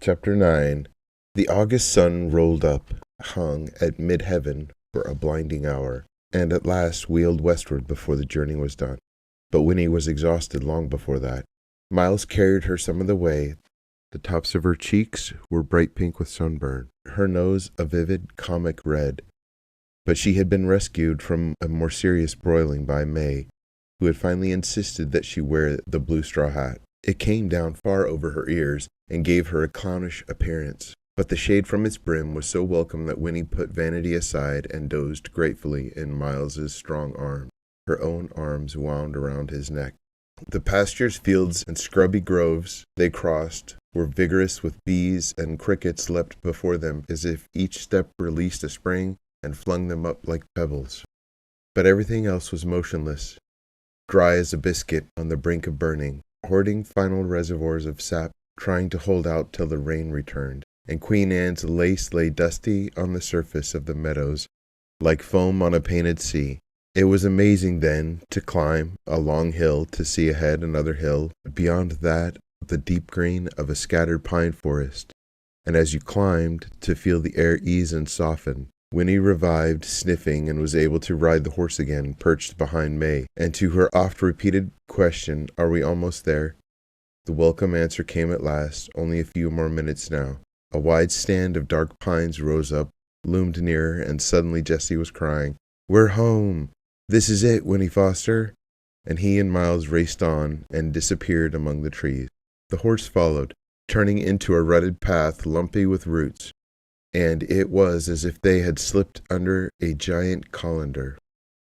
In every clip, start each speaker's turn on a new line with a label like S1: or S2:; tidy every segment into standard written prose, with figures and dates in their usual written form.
S1: Chapter 9. The August sun rolled up, hung at mid-heaven for a blinding hour, and at last wheeled westward before the journey was done. But Winnie was exhausted long before that. Miles carried her some of the way. The tops of her cheeks were bright pink with sunburn, her nose a vivid comic red. But she had been rescued from a more serious broiling by May, who had finally insisted that she wear the blue straw hat. It came down far over her ears and gave her a clownish appearance, but the shade from its brim was so welcome that Winnie put vanity aside and dozed gratefully in Miles's strong arms. Her own arms wound around his neck. The pastures, fields, and scrubby groves they crossed were vigorous with bees, and crickets leapt before them as if each step released a spring and flung them up like pebbles. But everything else was motionless, dry as a biscuit on the brink of burning, hoarding final reservoirs of sap, trying to hold out till the rain returned, and Queen Anne's lace lay dusty on the surface of the meadows, like foam on a painted sea. It was amazing then to climb a long hill, to see ahead another hill, beyond that the deep green of a scattered pine forest, and as you climbed, to feel the air ease and soften. Winnie revived, sniffing, and was able to ride the horse again, perched behind May, and to her oft-repeated question, "Are we almost there?" the welcome answer came at last. Only a few more minutes now. A wide stand of dark pines rose up, loomed nearer, and suddenly Jessie was crying, "We're home! This is it, Winnie Foster!" And he and Miles raced on and disappeared among the trees. The horse followed, turning into a rutted path lumpy with roots, and it was as if they had slipped under a giant colander.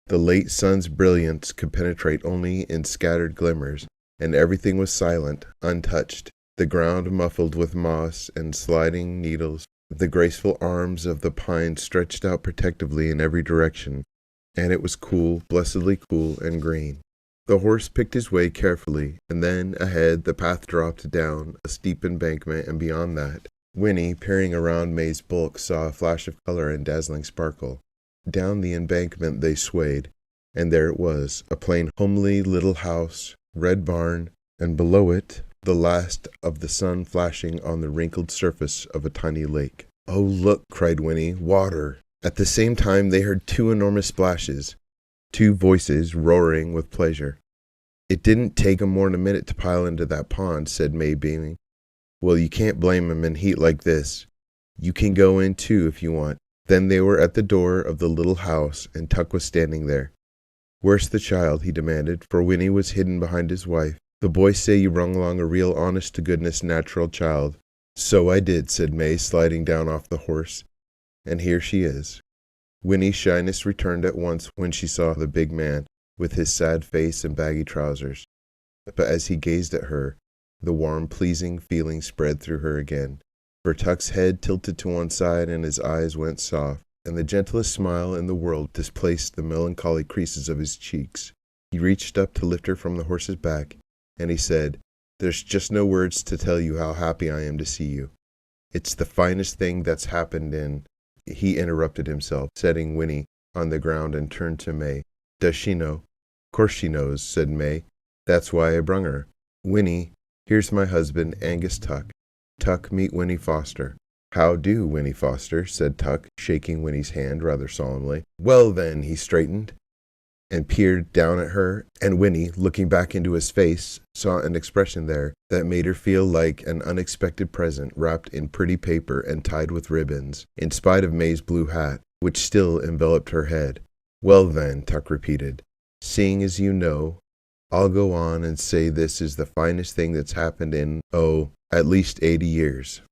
S1: The late sun's brilliance could penetrate only in scattered glimmers, and everything was silent, untouched, the ground muffled with moss and sliding needles. The graceful arms of the pine stretched out protectively in every direction, and it was cool, blessedly cool and green. The horse picked his way carefully, and then, ahead, the path dropped down a steep embankment, and beyond that, Winnie, peering around May's bulk, saw a flash of color and dazzling sparkle. Down the embankment they swayed, and there it was, a plain, homely little house, red barn, and below it, the last of the sun flashing on the wrinkled surface of a tiny lake. "Oh, look!" cried Winnie. "Water!" At the same time they heard two enormous splashes, two voices roaring with pleasure. "It didn't take 'em more'n a minute to pile into that pond," said May, beaming. "Well, you can't blame 'em in heat like this. You can go in too if you want." Then they were at the door of the little house, and Tuck was standing there. "Where's the child?" he demanded, for Winnie was hidden behind his wife. "The boys say you brung along a real honest-to-goodness natural child." "So I did," said May, sliding down off the horse. "And here she is." Winnie's shyness returned at once when she saw the big man, with his sad face and baggy trousers. But as he gazed at her, the warm, pleasing feeling spread through her again, for Tuck's head tilted to one side and his eyes went soft, and the gentlest smile in the world displaced the melancholy creases of his cheeks. He reached up to lift her from the horse's back, and he said, "There's just no words to tell you how happy I am to see you. It's the finest thing that's happened in—" He interrupted himself, setting Winnie on the ground, and turned to May. "Does she know?" "'Course she knows," said May. "That's why I brung her. Winnie, here's my husband, Angus Tuck. Tuck, meet Winnie Foster." "How do, Winnie Foster," said Tuck, shaking Winnie's hand rather solemnly. "Well then," he straightened and peered down at her, and Winnie, looking back into his face, saw an expression there that made her feel like an unexpected present wrapped in pretty paper and tied with ribbons, in spite of May's blue hat, which still enveloped her head. "Well then," Tuck repeated, "seeing as you know, I'll go on and say this is the finest thing that's happened in, at least 80 years.